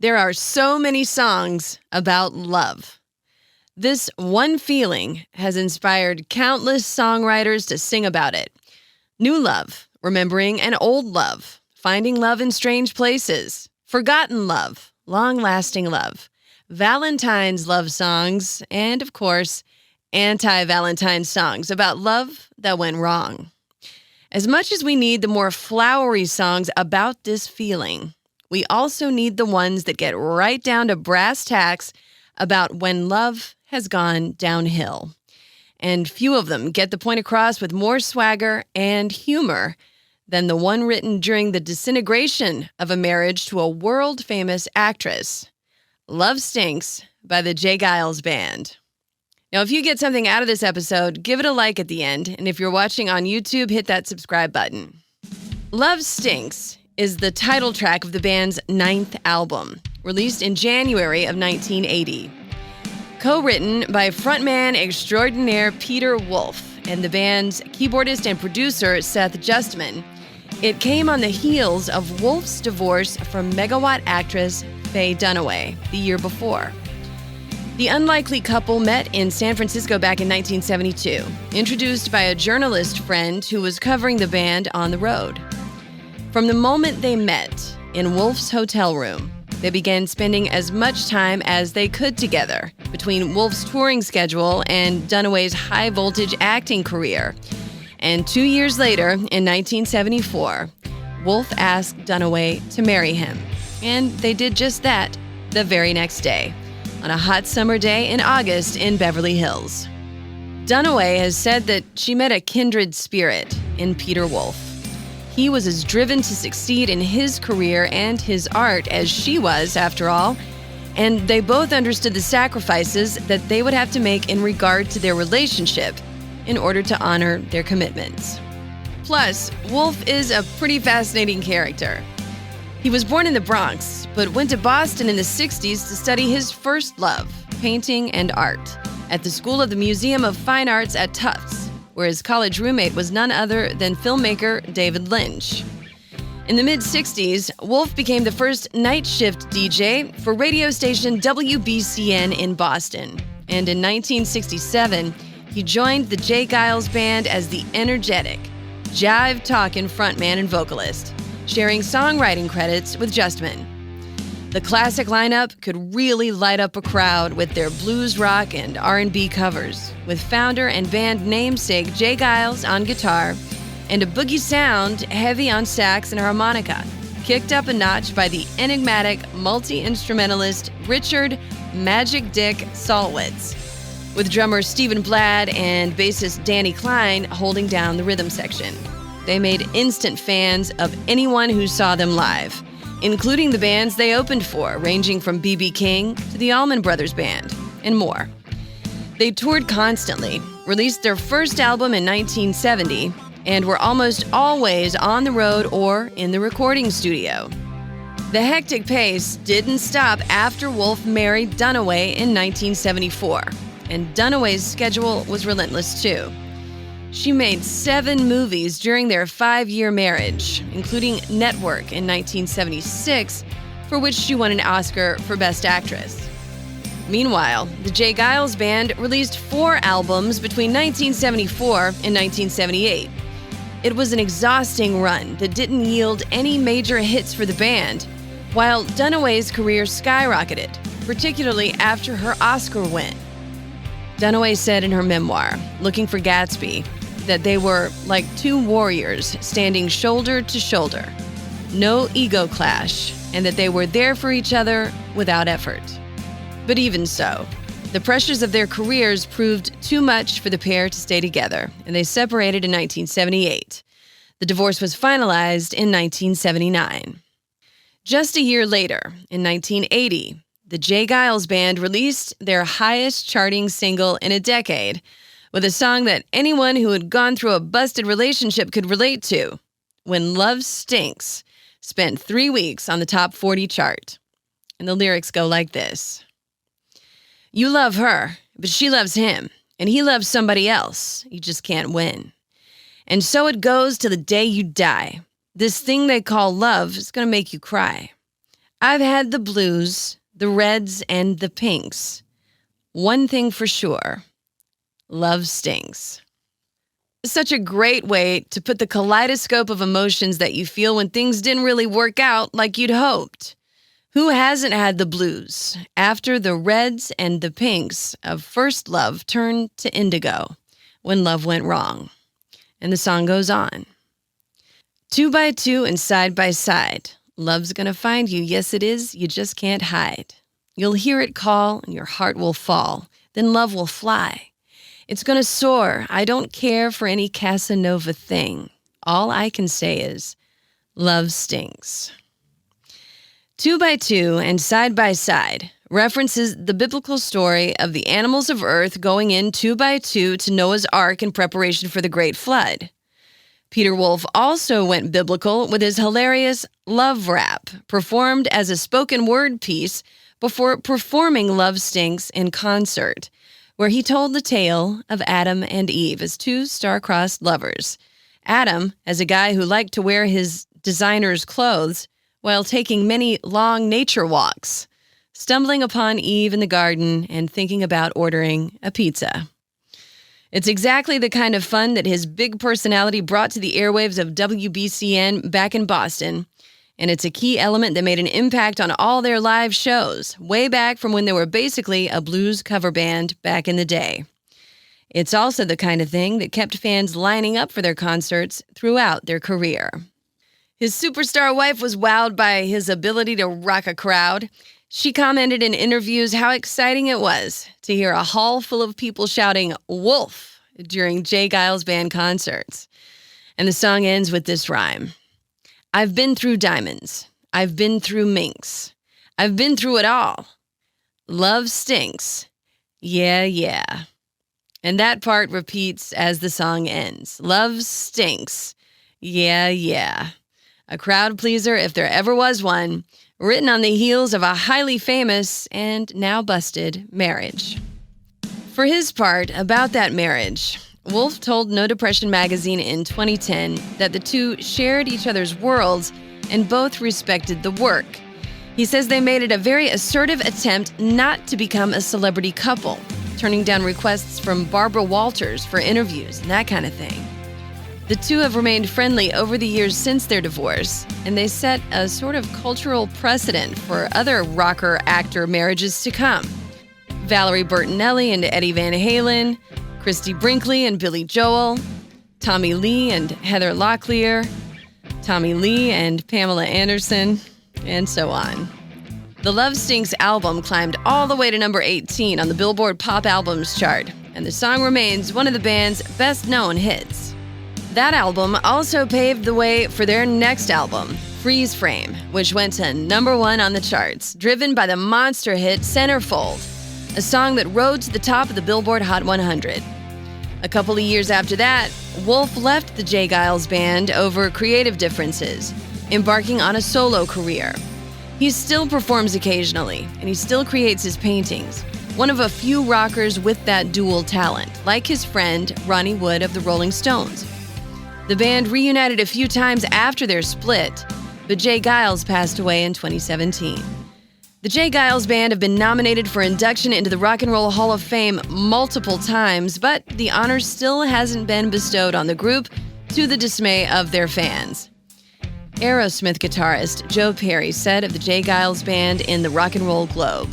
There are so many songs about love. This one feeling has inspired countless songwriters to sing about it. New love, remembering an old love, finding love in strange places, forgotten love, long-lasting love, Valentine's love songs, and, of course, anti-Valentine songs about love that went wrong. As much as we need the more flowery songs about this feeling, we also need the ones that get right down to brass tacks about when love has gone downhill. And few of them get the point across with more swagger and humor than the one written during the disintegration of a marriage to a world-famous actress. Love Stinks by the Geils Band. Now, if you get something out of this episode, give it a like at the end. And if you're watching on YouTube, hit that subscribe button. Love Stinks is the title track of the band's 9th album, released in January of 1980. Co-written by frontman extraordinaire Peter Wolf and the band's keyboardist and producer Seth Justman, it came on the heels of Wolf's divorce from megawatt actress Faye Dunaway the year before. The unlikely couple met in San Francisco back in 1972, introduced by a journalist friend who was covering the band on the road. From the moment they met in Wolf's hotel room, they began spending as much time as they could together between Wolf's touring schedule and Dunaway's high-voltage acting career. And 2 years later, in 1974, Wolf asked Dunaway to marry him. And they did just that the very next day, on a hot summer day in August in Beverly Hills. Dunaway has said that she met a kindred spirit in Peter Wolf. He was as driven to succeed in his career and his art as she was, after all, and they both understood the sacrifices that they would have to make in regard to their relationship in order to honor their commitments. Plus, Wolf is a pretty fascinating character. He was born in the Bronx, but went to Boston in the 60s to study his first love, painting and art, at the School of the Museum of Fine Arts at Tufts, where his college roommate was none other than filmmaker David Lynch. In the mid-60s, Wolf became the first night shift DJ for radio station WBCN in Boston. And in 1967, he joined the Geils Band as the energetic, jive-talking frontman and vocalist, sharing songwriting credits with Justman. The classic lineup could really light up a crowd with their blues rock and R&B covers, with founder and band namesake Jay Geils on guitar, and a boogie sound heavy on sax and harmonica, kicked up a notch by the enigmatic multi-instrumentalist Richard Magic Dick Salwitz, with drummer Stephen Bladd and bassist Danny Klein holding down the rhythm section. They made instant fans of anyone who saw them live, including the bands they opened for, ranging from B.B. King to the Allman Brothers Band, and more. They toured constantly, released their first album in 1970, and were almost always on the road or in the recording studio. The hectic pace didn't stop after Wolf married Dunaway in 1974, and Dunaway's schedule was relentless too. She made 7 movies during their 5-year marriage, including Network in 1976, for which she won an Oscar for Best Actress. Meanwhile, the Geils Band released 4 albums between 1974 and 1978. It was an exhausting run that didn't yield any major hits for the band, while Dunaway's career skyrocketed, particularly after her Oscar win. Dunaway said in her memoir, Looking for Gatsby, that they were like 2 warriors standing shoulder to shoulder, no ego clash, and that they were there for each other without effort. But even so, the pressures of their careers proved too much for the pair to stay together, and they separated in 1978. The divorce was finalized in 1979. Just a year later, in 1980, the Geils Band released their highest charting single in a decade, with a song that anyone who had gone through a busted relationship could relate to. When Love Stinks spent 3 weeks on the top 40 chart. And the lyrics go like this. You love her, but she loves him, and he loves somebody else. You just can't win. And so it goes to the day you die. This thing they call love is going to make you cry. I've had the blues, the reds, and the pinks. One thing for sure, love stinks. Such a great way to put the kaleidoscope of emotions that you feel when things didn't really work out like you'd hoped. Who hasn't had the blues after the reds and the pinks of first love turned to indigo when love went wrong? And the song goes on. 2 by 2 and side by side. Love's gonna find you. Yes, it is. You just can't hide. You'll hear it call and your heart will fall. Then love will fly. It's gonna soar. I don't care for any Casanova thing. All I can say is, love stinks. 2 by 2 and side by side references the biblical story of the animals of earth going in 2 by 2 to Noah's Ark in preparation for the Great Flood. Peter Wolf also went biblical with his hilarious love rap, performed as a spoken word piece before performing Love Stinks in concert, where he told the tale of Adam and Eve as two star-crossed lovers. Adam, as a guy who liked to wear his designer's clothes while taking many long nature walks, stumbling upon Eve in the garden and thinking about ordering a pizza. It's exactly the kind of fun that his big personality brought to the airwaves of WBCN back in Boston, and it's a key element that made an impact on all their live shows, way back from when they were basically a blues cover band back in the day. It's also the kind of thing that kept fans lining up for their concerts throughout their career. His superstar wife was wowed by his ability to rock a crowd. She commented in interviews how exciting it was to hear a hall full of people shouting "Wolf" during Geils Band concerts. And the song ends with this rhyme. I've been through diamonds. I've been through minks. I've been through it all. Love stinks. Yeah, yeah. And that part repeats as the song ends. Love stinks. Yeah, yeah. A crowd pleaser, if there ever was one, written on the heels of a highly famous and now busted marriage. For his part, about that marriage, Wolf told No Depression magazine in 2010 that the two shared each other's worlds and both respected the work. He says they made it a very assertive attempt not to become a celebrity couple, turning down requests from Barbara Walters for interviews and that kind of thing. The two have remained friendly over the years since their divorce, and they set a sort of cultural precedent for other rocker-actor marriages to come. Valerie Bertinelli and Eddie Van Halen, Christy Brinkley and Billy Joel, Tommy Lee and Heather Locklear, Tommy Lee and Pamela Anderson, and so on. The Love Stinks album climbed all the way to number 18 on the Billboard Pop Albums chart, and the song remains one of the band's best-known hits. That album also paved the way for their next album, Freeze Frame, which went to number 1 on the charts, driven by the monster hit Centerfold, a song that rode to the top of the Billboard Hot 100. A couple of years after that, Wolf left the Geils Band over creative differences, embarking on a solo career. He still performs occasionally, and he still creates his paintings, one of a few rockers with that dual talent, like his friend Ronnie Wood of the Rolling Stones. The band reunited a few times after their split, but Jay Geils passed away in 2017. The Geils Band have been nominated for induction into the Rock and Roll Hall of Fame multiple times, but the honor still hasn't been bestowed on the group, to the dismay of their fans. Aerosmith guitarist Joe Perry said of the Geils Band in the Rock and Roll Globe,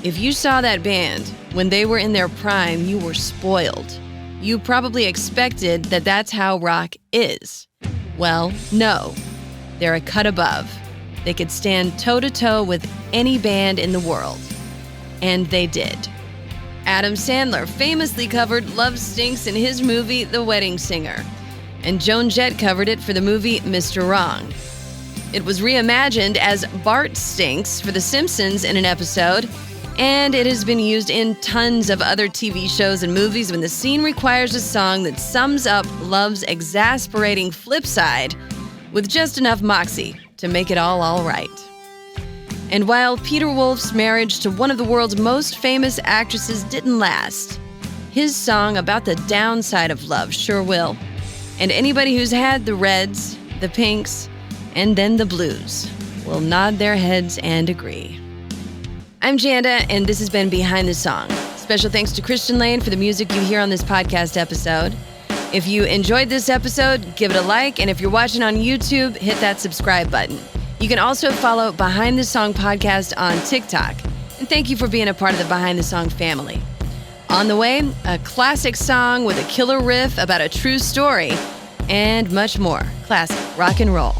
"If you saw that band when they were in their prime, you were spoiled. You probably expected that that's how rock is. Well, no. They're a cut above. They could stand toe-to-toe with any band in the world." And they did. Adam Sandler famously covered Love Stinks in his movie The Wedding Singer, and Joan Jett covered it for the movie Mr. Wrong. It was reimagined as Bart Stinks for The Simpsons in an episode, and it has been used in tons of other TV shows and movies when the scene requires a song that sums up love's exasperating flip side with just enough moxie to make it all right. And while Peter Wolf's marriage to one of the world's most famous actresses didn't last, his song about the downside of love sure will. And anybody who's had the reds, the pinks, and then the blues will nod their heads and agree. I'm Janda, and this has been Behind the Song. Special thanks to Christian Lane for the music you hear on this podcast episode. If you enjoyed this episode, give it a like, and if you're watching on YouTube, hit that subscribe button. You can also follow Behind the Song podcast on TikTok. And thank you for being a part of the Behind the Song family. On the way, a classic song with a killer riff about a true story, and much more. Classic rock and roll.